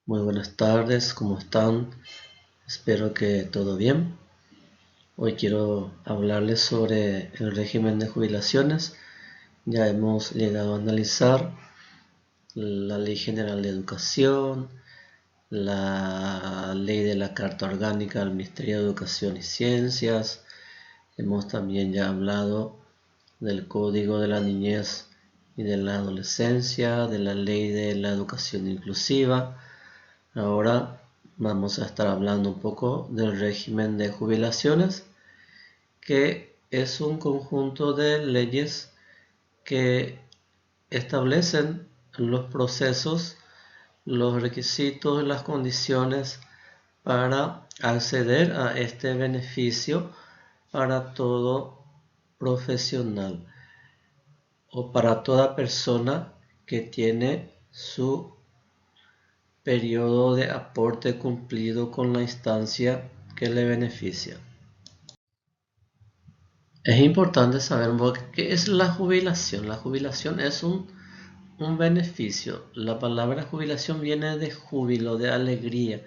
Muy buenas tardes, ¿cómo están? Espero que todo bien. Hoy quiero hablarles sobre el régimen de jubilaciones. Ya hemos llegado a analizar la Ley General de Educación, la Ley de la Carta Orgánica del Ministerio de Educación y Ciencias. Hemos también ya hablado del Código de la Niñez y de la Adolescencia, de la Ley de la Educación Inclusiva. Ahora vamos a estar hablando un poco del régimen de jubilaciones, que es un conjunto de leyes que establecen los procesos, los requisitos, las condiciones para acceder a este beneficio para todo profesional o para toda persona que tiene su periodo de aporte cumplido con la instancia que le beneficia. Es importante saber qué es la jubilación. La jubilación es un beneficio. La palabra jubilación viene de júbilo, de alegría.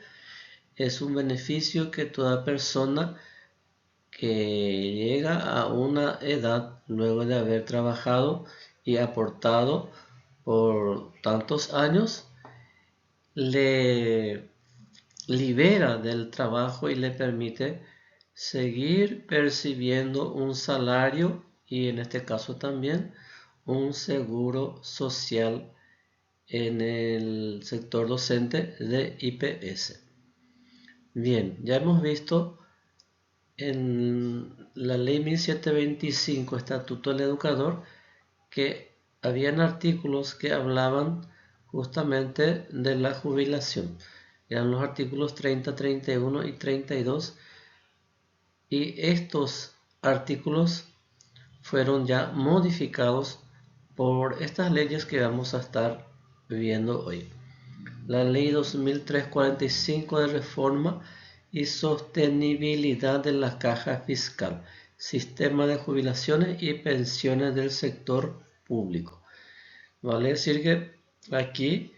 Es un beneficio que toda persona que llega a una edad luego de haber trabajado y aportado por tantos años le libera del trabajo y le permite seguir percibiendo un salario y en este caso también un seguro social en el sector docente de IPS. Bien, ya hemos visto en la ley 1725, Estatuto del Educador, que habían artículos que hablaban justamente de la jubilación. Eran los artículos 30, 31 y 32, y estos artículos fueron ya modificados por estas leyes que vamos a estar viendo hoy. La ley 2345 de reforma y sostenibilidad de la caja fiscal, sistema de jubilaciones y pensiones del sector público. Vale decir que aquí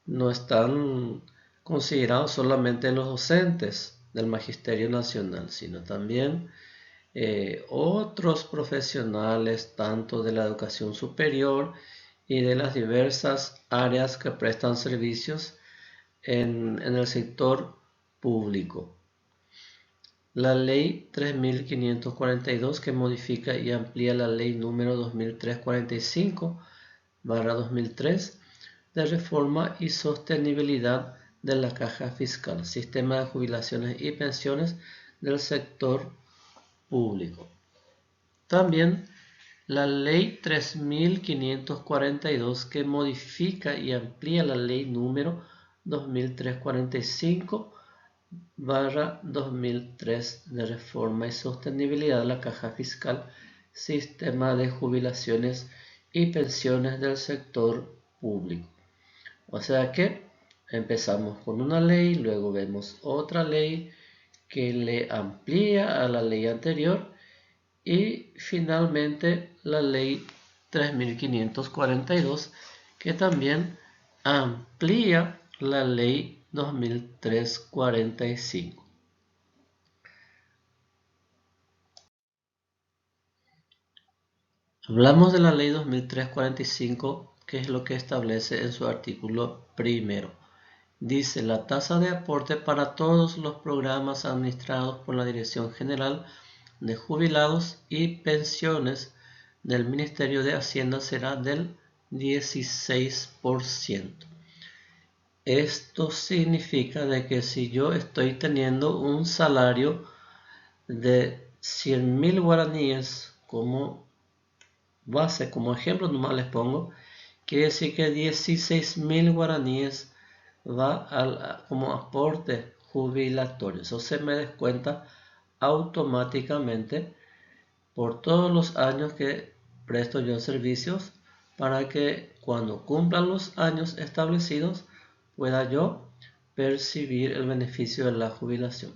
no están considerados solamente los docentes del Magisterio Nacional, sino también otros profesionales, tanto de la educación superior y de las diversas áreas que prestan servicios en el sector público. La ley 3542, que modifica y amplía la ley número 2345/2003 de reforma y sostenibilidad de la caja fiscal, sistema de jubilaciones y pensiones del sector público. También la ley 3542, que modifica y amplía la ley número 2345/2003 de reforma y sostenibilidad de la caja fiscal, sistema de jubilaciones y pensiones del sector público. O sea que empezamos con una ley, luego vemos otra ley que le amplía a la ley anterior y finalmente la ley 3542, que también amplía la ley 2345. Hablamos de la ley 2345, que es lo que establece en su artículo primero. Dice: la tasa de aporte para todos los programas administrados por la Dirección General de Jubilados y Pensiones del Ministerio de Hacienda será del 16%. Esto significa de que si yo estoy teniendo un salario de 100.000 guaraníes como base, como ejemplo nomás les pongo, quiere decir que 16.000 guaraníes va como aporte jubilatorio. Eso se me descuenta automáticamente por todos los años que presto yo servicios, para que cuando cumplan los años establecidos pueda yo percibir el beneficio de la jubilación.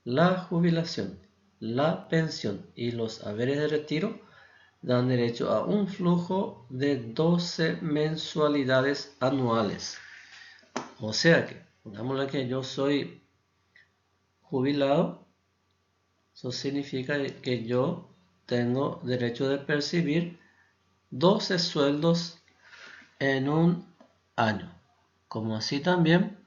La jubilación, la pensión y los haberes de retiro dan derecho a un flujo de 12 mensualidades anuales. O sea que, pongámosle que yo soy jubilado, eso significa que yo tengo derecho de percibir 12 sueldos en un año. Como así también,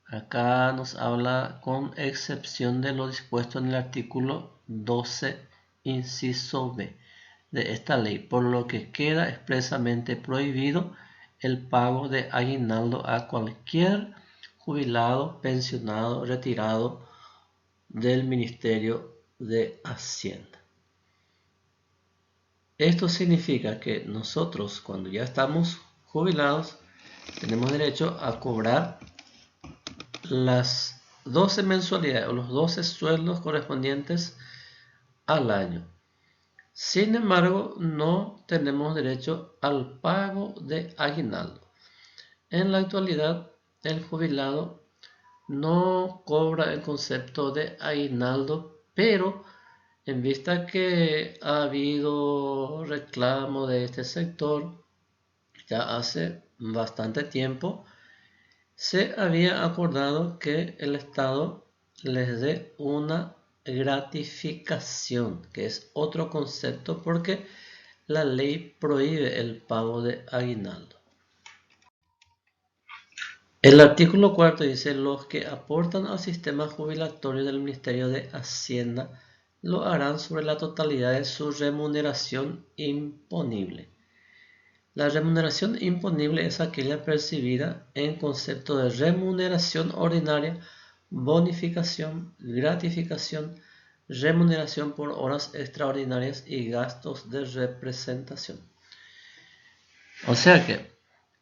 acá nos habla con excepción de lo dispuesto en el artículo 12, inciso B de esta ley, por lo que queda expresamente prohibido el pago de aguinaldo a cualquier jubilado, pensionado, retirado del Ministerio de Hacienda. Esto significa que nosotros, cuando ya estamos jubilados, tenemos derecho a cobrar las 12 mensualidades o los 12 sueldos correspondientes al año. Sin embargo, no tenemos derecho al pago de aguinaldo. En la actualidad, el jubilado no cobra el concepto de aguinaldo, pero en vista que ha habido reclamo de este sector ya hace bastante tiempo, se había acordado que el Estado les dé una gratificación, que es otro concepto porque la ley prohíbe el pago de aguinaldo. El artículo 4 dice: los que aportan al sistema jubilatorio del Ministerio de Hacienda lo harán sobre la totalidad de su remuneración imponible. La remuneración imponible es aquella percibida en concepto de remuneración ordinaria, bonificación, gratificación, remuneración por horas extraordinarias y gastos de representación. O sea que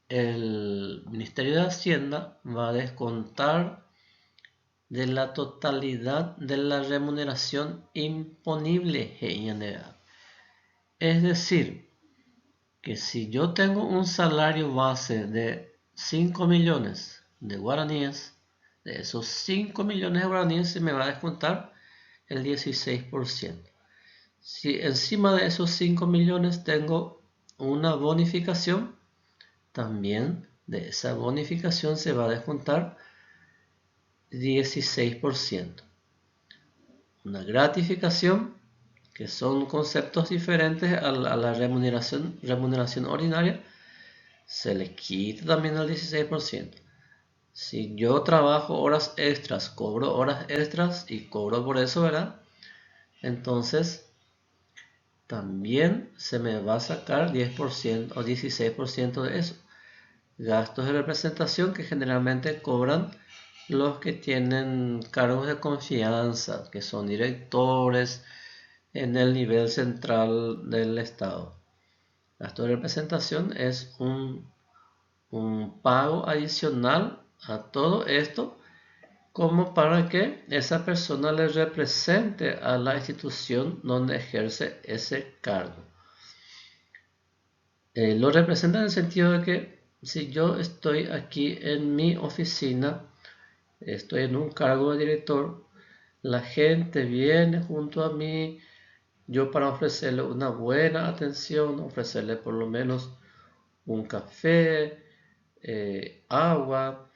el Ministerio de Hacienda va a descontar de la totalidad de la remuneración imponible GNA. Es decir, que si yo tengo un salario base de 5 millones de guaraníes, de esos 5 millones de guaraníes se me va a descontar el 16%. Si encima de esos 5 millones tengo una bonificación, también de esa bonificación se va a descontar 16%. Una gratificación, que son conceptos diferentes a la remuneración ordinaria, se le quita también el 16%. Si yo trabajo horas extras, cobro horas extras y cobro por eso, ¿verdad? Entonces también se me va a sacar 10% o 16% de eso. Gastos de representación que generalmente cobran los que tienen cargos de confianza, que son directores en el nivel central del Estado. Gasto de representación es un pago adicional a todo esto, como para que esa persona le represente a la institución donde ejerce ese cargo. Lo representa en el sentido de que si yo estoy aquí en mi oficina, estoy en un cargo de director, la gente viene junto a mí, yo para ofrecerle una buena atención, ofrecerle por lo menos un café, agua,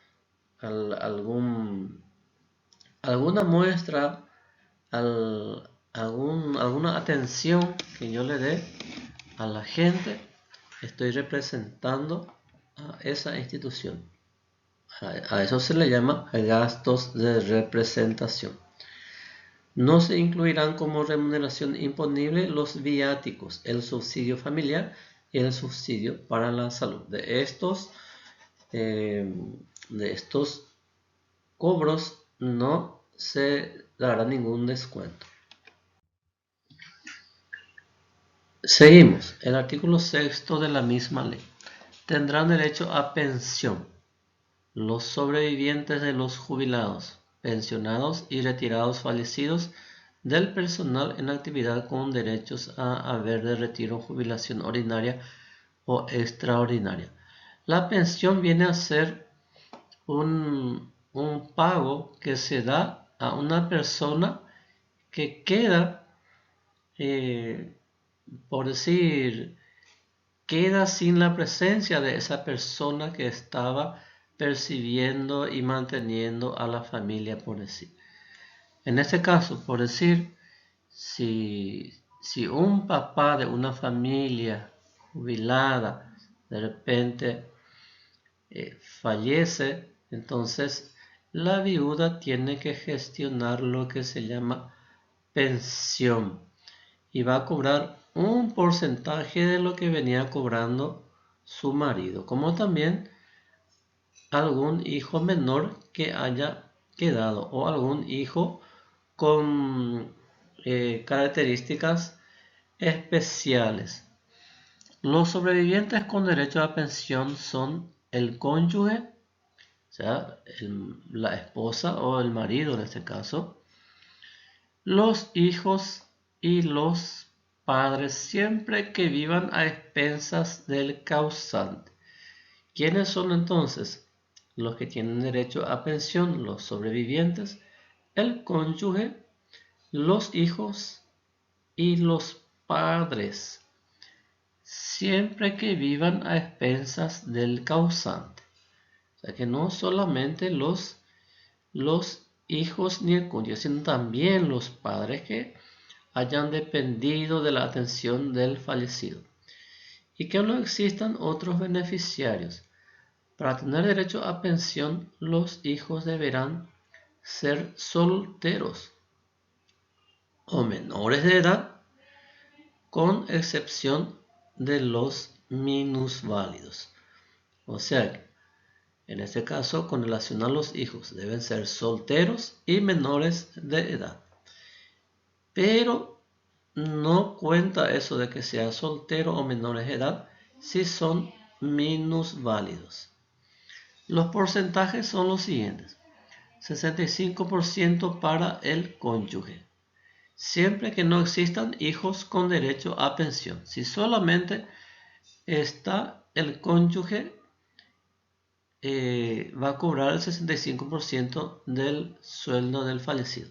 alguna muestra, alguna atención que yo le dé a la gente, estoy representando a esa institución. A eso se le llama gastos de representación. No se incluirán como remuneración imponible los viáticos, el subsidio familiar y el subsidio para la salud. De estos cobros no se dará ningún descuento. Seguimos. El artículo 6 de la misma ley. Tendrán derecho a pensión los sobrevivientes de los jubilados, pensionados y retirados fallecidos del personal en actividad con derechos a haber de retiro, jubilación ordinaria o extraordinaria. La pensión viene a ser un pago que se da a una persona que queda, por decir, queda sin la presencia de esa persona que estaba percibiendo y manteniendo a la familia por decir. En este caso, por decir, si un papá de una familia jubilada de repente fallece, entonces la viuda tiene que gestionar lo que se llama pensión y va a cobrar un porcentaje de lo que venía cobrando su marido, como también algún hijo menor que haya quedado o algún hijo con características especiales. Los sobrevivientes con derecho a pensión son el cónyuge, o sea, la esposa o el marido en este caso, los hijos y los padres, siempre que vivan a expensas del causante. ¿Quiénes son entonces los que tienen derecho a pensión? Los sobrevivientes, el cónyuge, los hijos y los padres, siempre que vivan a expensas del causante. O sea que no solamente los hijos ni el cónyuge, sino también los padres que hayan dependido de la atención del fallecido. Y que no existan otros beneficiarios. Para tener derecho a pensión, los hijos deberán ser solteros o menores de edad, con excepción de los minusválidos. O sea, en este caso, con relación a los hijos, deben ser solteros y menores de edad. Pero no cuenta eso de que sea soltero o menores de edad si son minusválidos. Los porcentajes son los siguientes: 65% para el cónyuge, siempre que no existan hijos con derecho a pensión. Si solamente está el cónyuge, va a cobrar el 65% del sueldo del fallecido.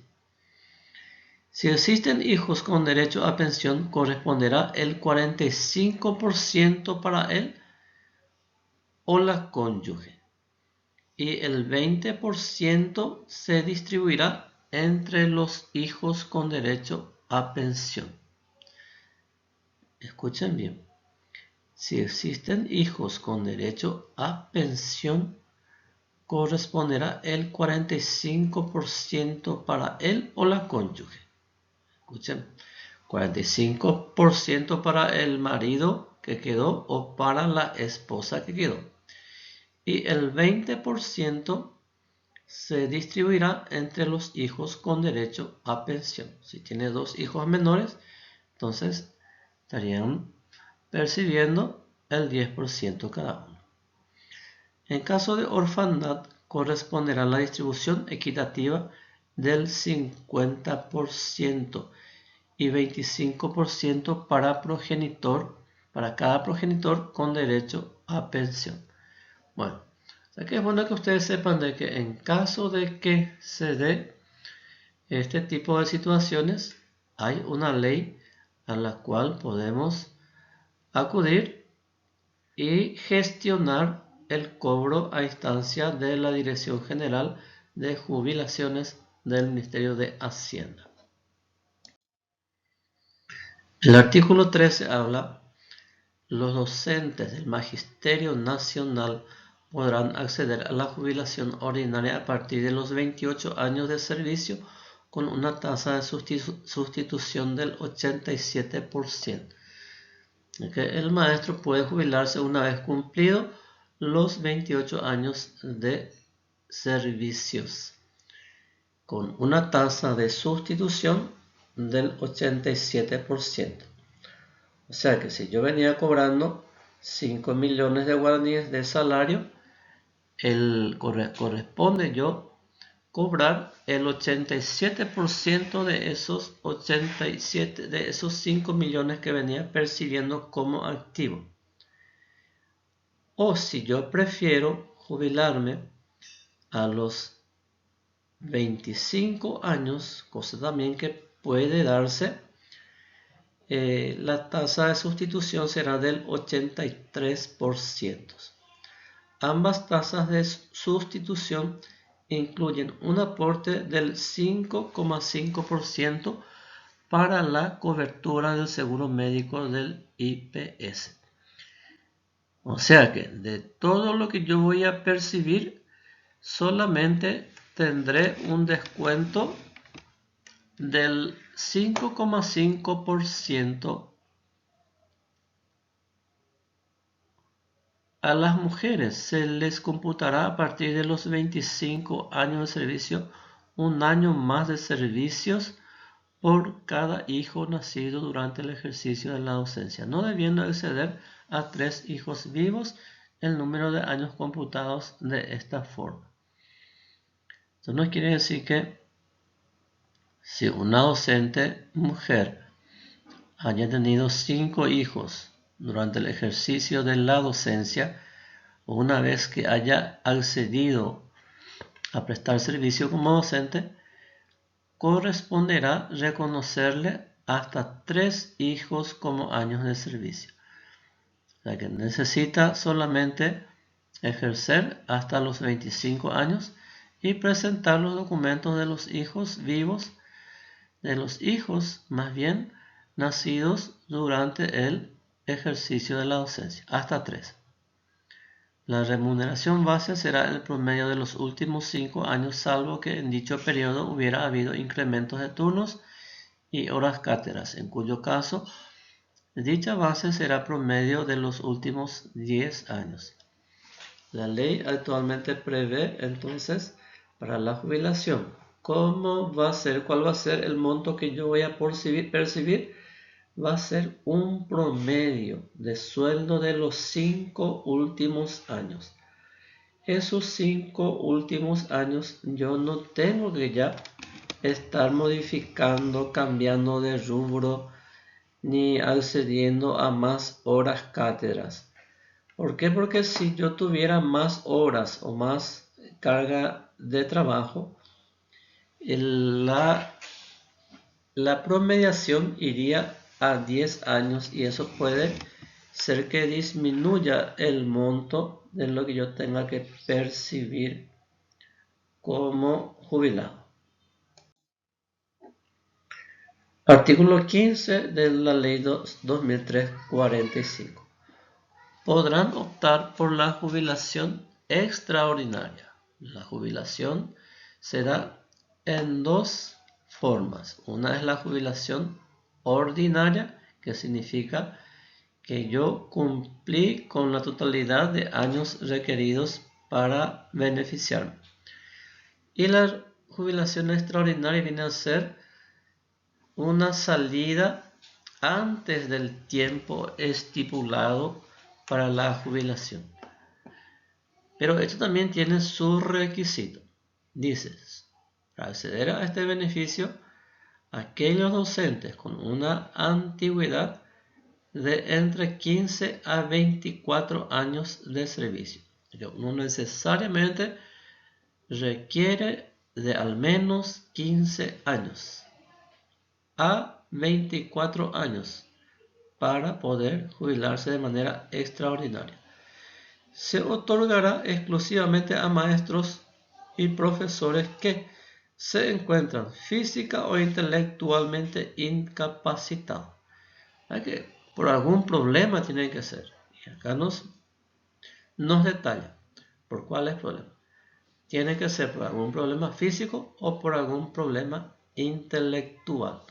Si existen hijos con derecho a pensión, corresponderá el 45% para él o la cónyuge, y el 20% se distribuirá entre los hijos con derecho a pensión. Escuchen bien. Si existen hijos con derecho a pensión, corresponderá el 45% para él o la cónyuge. Escuchen, 45% para el marido que quedó o para la esposa que quedó. Y el 20% se distribuirá entre los hijos con derecho a pensión. Si tiene dos hijos menores, entonces estarían percibiendo el 10% cada uno. En caso de orfandad, corresponderá la distribución equitativa del 50% y 25% para cada progenitor con derecho a pensión. Bueno, o sea que es bueno que ustedes sepan de que en caso de que se dé este tipo de situaciones, hay una ley a la cual podemos acudir y gestionar el cobro a instancia de la Dirección General de Jubilaciones del Ministerio de Hacienda. El artículo 13 habla: los docentes del Magisterio Nacional podrán acceder a la jubilación ordinaria a partir de los 28 años de servicio con una tasa de sustitución del 87%. El maestro puede jubilarse una vez cumplido los 28 años de servicios con una tasa de sustitución del 87%. O sea que si yo venía cobrando 5 millones de guaraníes de salario, corresponde yo cobrar el 87% de esos 5 millones que venía percibiendo como activo. O si yo prefiero jubilarme a los 25 años, cosa también que puede darse, la tasa de sustitución será del 83%. Ambas tasas de sustitución incluyen un aporte del 5,5% para la cobertura del seguro médico del IPS. O sea que de todo lo que yo voy a percibir, solamente tendré un descuento del 5,5% a las mujeres. Se les computará a partir de los 25 años de servicio un año más de servicios por cada hijo nacido durante el ejercicio de la docencia, no debiendo exceder a 3 hijos vivos el número de años computados de esta forma. Esto no quiere decir que si una docente mujer haya tenido 5 hijos durante el ejercicio de la docencia, o una vez que haya accedido a prestar servicio como docente, corresponderá reconocerle hasta 3 hijos como años de servicio. O sea que necesita solamente ejercer hasta los 25 años y presentar los documentos de los hijos vivos, de los hijos más bien nacidos durante el ejercicio de la docencia, hasta 3. La remuneración base será el promedio de los últimos 5 años, salvo que en dicho periodo hubiera habido incrementos de turnos y horas cátedras, en cuyo caso dicha base será promedio de los últimos 10 años. La ley actualmente prevé entonces para la jubilación, ¿cuál va a ser el monto que yo voy a percibir? Va a ser un promedio de sueldo de los 5 últimos años. Esos 5 últimos años yo no tengo que ya estar modificando, cambiando de rubro, ni accediendo a más horas cátedras. ¿Por qué? Porque si yo tuviera más horas o más carga de trabajo, la promediación iría a 10 años y eso puede ser que disminuya el monto de lo que yo tenga que percibir como jubilado. Artículo 15 de la Ley 2003-45. Podrán optar por la jubilación extraordinaria. La jubilación se da en 2 formas. Una es la jubilación ordinaria, que significa que yo cumplí con la totalidad de años requeridos para beneficiarme. Y la jubilación extraordinaria viene a ser una salida antes del tiempo estipulado para la jubilación. Pero esto también tiene su requisito. Dices, para acceder a este beneficio, aquellos docentes con una antigüedad de entre 15 a 24 años de servicio. No necesariamente requiere de al menos 15 años a 24 años para poder jubilarse de manera extraordinaria. Se otorgará exclusivamente a maestros y profesores que se encuentran física o intelectualmente incapacitados. Que por algún problema tiene que ser. Y acá nos detalla por cuál es el problema. Tiene que ser por algún problema físico o por algún problema intelectual.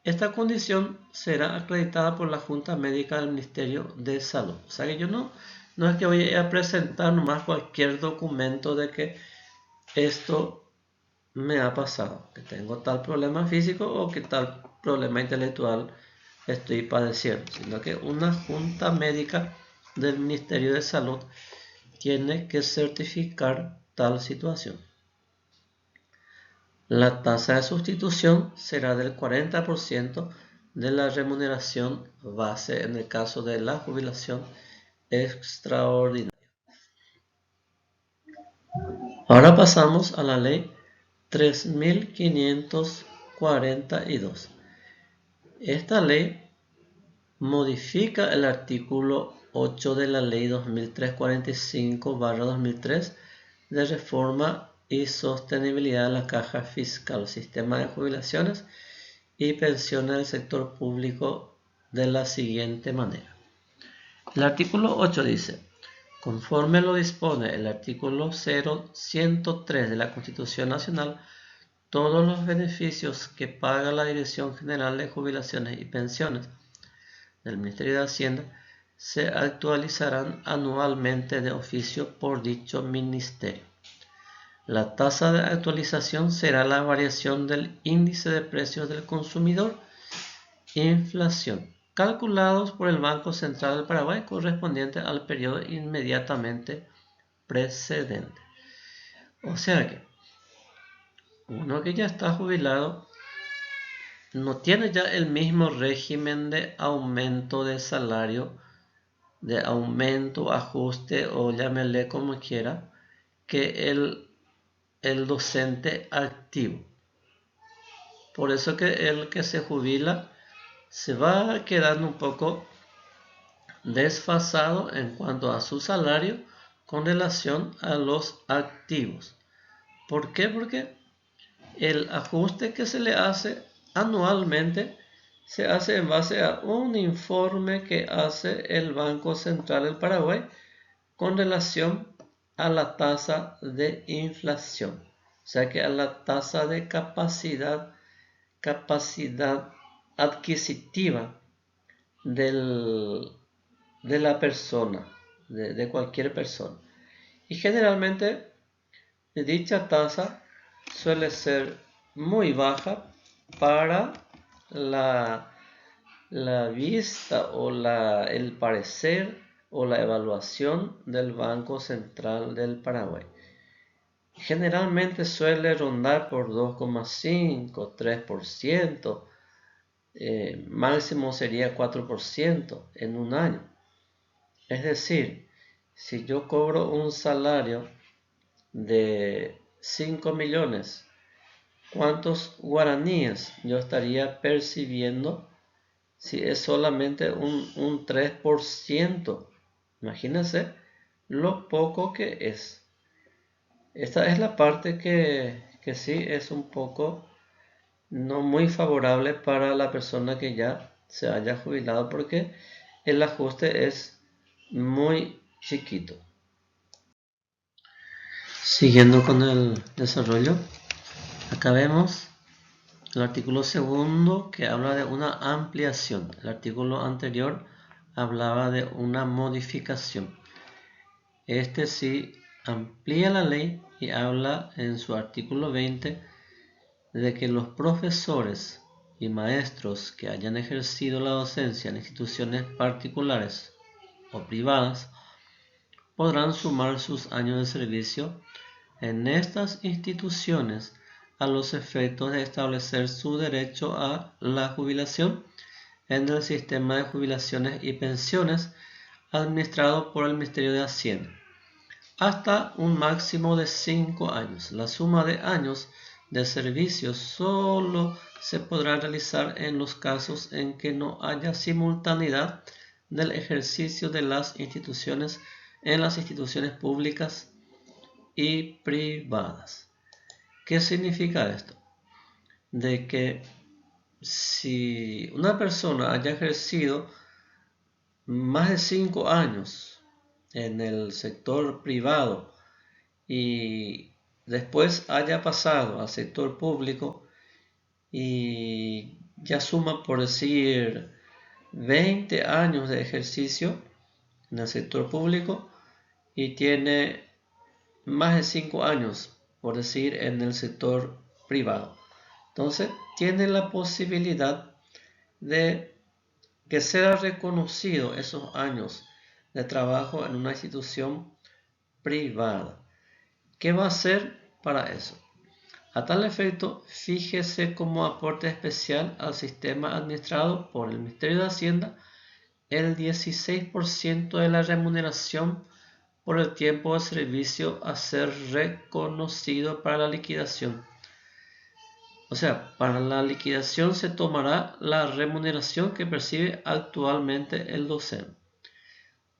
Esta condición será acreditada por la Junta Médica del Ministerio de Salud. O sea que yo no es que voy a presentar nomás cualquier documento de que esto me ha pasado, que tengo tal problema físico o que tal problema intelectual estoy padeciendo, sino que una Junta Médica del Ministerio de Salud tiene que certificar tal situación. La tasa de sustitución será del 40% de la remuneración base en el caso de la jubilación extraordinaria. Ahora pasamos a la ley 3542. Esta ley modifica el artículo 8 de la Ley 2345/2003 de reforma y sostenibilidad de la caja fiscal, sistema de jubilaciones y pensiones del sector público de la siguiente manera. El artículo 8 dice: conforme lo dispone el artículo 103 de la Constitución Nacional, todos los beneficios que paga la Dirección General de Jubilaciones y Pensiones del Ministerio de Hacienda se actualizarán anualmente de oficio por dicho ministerio. La tasa de actualización será la variación del índice de precios del consumidor, inflación, calculados por el Banco Central del Paraguay correspondiente al periodo inmediatamente precedente. O sea que uno que ya está jubilado no tiene ya el mismo régimen de aumento de salario, de aumento, ajuste o llámele como quiera, que el docente activo. Por eso que el que se jubila se va quedando un poco desfasado en cuanto a su salario con relación a los activos. ¿Por qué? Porque el ajuste que se le hace anualmente se hace en base a un informe que hace el Banco Central del Paraguay con relación a la tasa de inflación, o sea que a la tasa de capacidad adquisitiva de la persona, de cualquier persona. Y generalmente dicha tasa suele ser muy baja para la vista o el parecer o la evaluación del Banco Central del Paraguay. Generalmente suele rondar por 2,5, 3%, máximo sería 4% en un año. Es decir, si yo cobro un salario de 5 millones, ¿cuántos guaraníes yo estaría percibiendo si es solamente un 3%? Imagínense lo poco que es. Esta es la parte que sí es un poco no muy favorable para la persona que ya se haya jubilado, porque el ajuste es muy chiquito. Siguiendo con el desarrollo, acá vemos el artículo segundo que habla de una ampliación. El artículo anterior hablaba de una modificación. Este sí amplía la ley y habla en su artículo 20 de que los profesores y maestros que hayan ejercido la docencia en instituciones particulares o privadas podrán sumar sus años de servicio en estas instituciones a los efectos de establecer su derecho a la jubilación en el sistema de jubilaciones y pensiones administrado por el Ministerio de Hacienda, hasta un máximo de 5 años. La suma de años de servicio solo se podrá realizar en los casos en que no haya simultaneidad del ejercicio de las instituciones en las instituciones públicas y privadas. ¿Qué significa esto? De que si una persona haya ejercido más de 5 años en el sector privado y después haya pasado al sector público y ya suma, por decir, 20 años de ejercicio en el sector público y tiene más de 5 años, por decir, en el sector privado. Entonces, tiene la posibilidad de que sea reconocido esos años de trabajo en una institución privada. ¿Qué va a hacer para eso? A tal efecto, fíjese como aporte especial al sistema administrado por el Ministerio de Hacienda el 16% de la remuneración por el tiempo de servicio a ser reconocido para la liquidación. O sea, para la liquidación se tomará la remuneración que percibe actualmente el docente.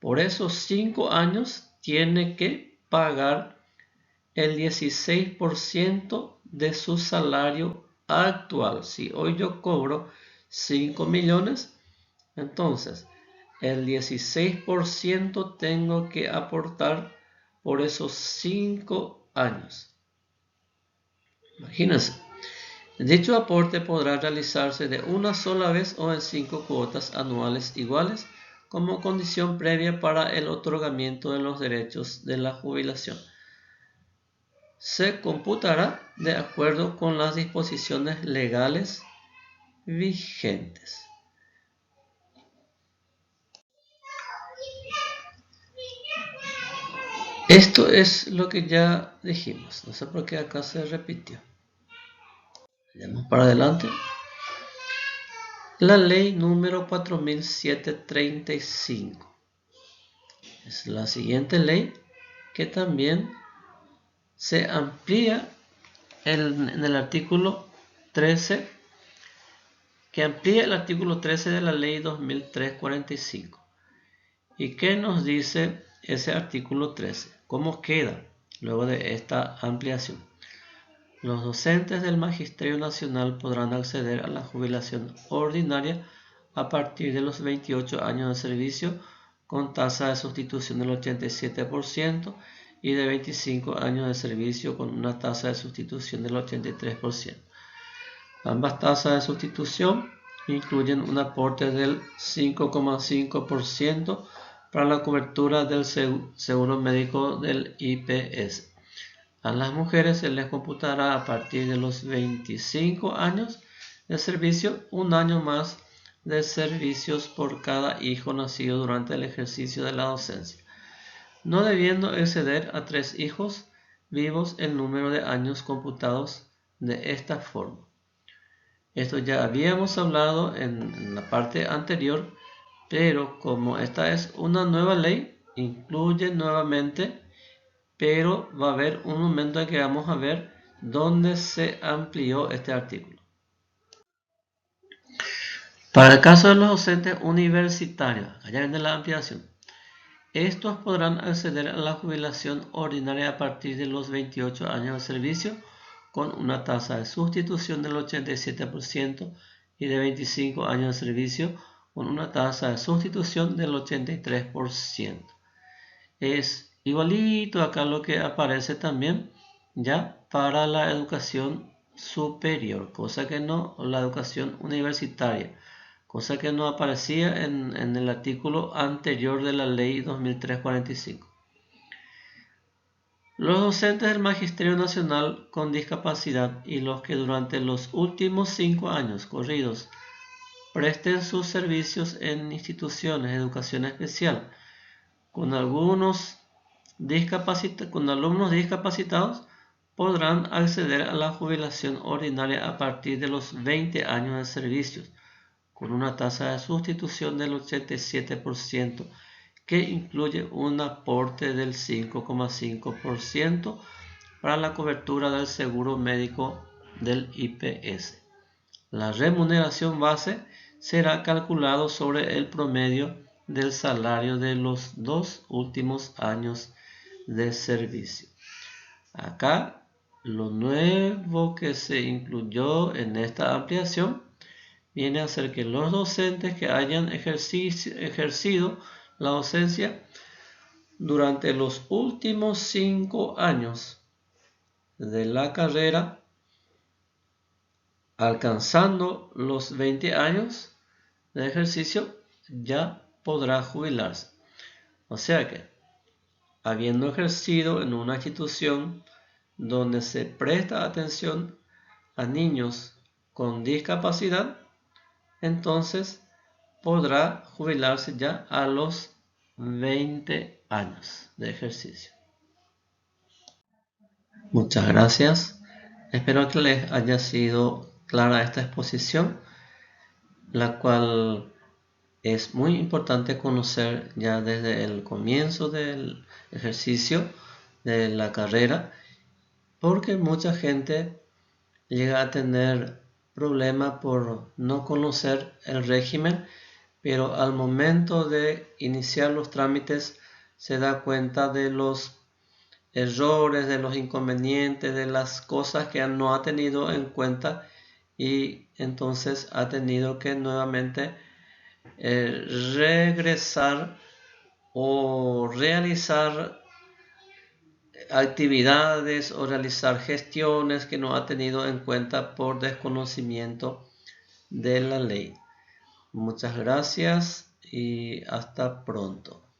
por esos 5 años tiene que pagar el 16% de su salario actual. Si hoy yo cobro 5 millones, entonces el 16% tengo que aportar por esos 5 años. Imagínense. Dicho aporte podrá realizarse de una sola vez o en 5 cuotas anuales iguales como condición previa para el otorgamiento de los derechos de la jubilación. Se computará de acuerdo con las disposiciones legales vigentes. Esto es lo que ya dijimos. No sé por qué acá se repitió. Vamos para adelante. La ley número 4735 es la siguiente ley que también se amplía en el artículo 13, que amplía el artículo 13 de la ley 2003-45. ¿Y qué nos dice ese artículo 13? ¿Cómo queda luego de esta ampliación? Los docentes del Magisterio Nacional podrán acceder a la jubilación ordinaria a partir de los 28 años de servicio con tasa de sustitución del 87% y de 25 años de servicio con una tasa de sustitución del 83%. Ambas tasas de sustitución incluyen un aporte del 5,5% para la cobertura del seguro médico del IPS. A las mujeres se les computará a partir de los 25 años de servicio un año más de servicios por cada hijo nacido durante el ejercicio de la docencia, no debiendo exceder a 3 hijos vivos el número de años computados de esta forma. Esto ya habíamos hablado en la parte anterior, pero como esta es una nueva ley, incluye nuevamente, pero va a haber un momento en que vamos a ver dónde se amplió este artículo. Para el caso de los docentes universitarios, allá viene la ampliación. Estos podrán acceder a la jubilación ordinaria a partir de los 28 años de servicio con una tasa de sustitución del 87% y de 25 años de servicio con una tasa de sustitución del 83%. Es igualito acá lo que aparece también ya para la educación superior, cosa que no, la educación universitaria, cosa que no aparecía en el artículo anterior de la ley 2003-45. Los docentes del Magisterio Nacional con discapacidad y los que durante los últimos 5 años corridos presten sus servicios en instituciones de educación especial con alumnos discapacitados podrán acceder a la jubilación ordinaria a partir de los 20 años de servicios, con una tasa de sustitución del 87%, que incluye un aporte del 5,5% para la cobertura del seguro médico del IPS. La remuneración base será calculado sobre el promedio del salario de los 2 últimos años de servicio. Acá lo nuevo que se incluyó en esta ampliación viene a ser que los docentes que hayan ejercido la docencia durante los últimos 5 años de la carrera, alcanzando los 20 años de ejercicio, ya podrá jubilarse. O sea que, habiendo ejercido en una institución donde se presta atención a niños con discapacidad, entonces podrá jubilarse ya a los 20 años de ejercicio. Muchas gracias. Espero que les haya sido clara esta exposición, la cual es muy importante conocer ya desde el comienzo del ejercicio de la carrera, porque mucha gente llega a tener problemas por no conocer el régimen pero al momento de iniciar los trámites se da cuenta de los errores, de los inconvenientes, de las cosas que no ha tenido en cuenta, y entonces ha tenido que nuevamente regresar o realizar actividades o realizar gestiones que no ha tenido en cuenta por desconocimiento de la ley. Muchas gracias y hasta pronto.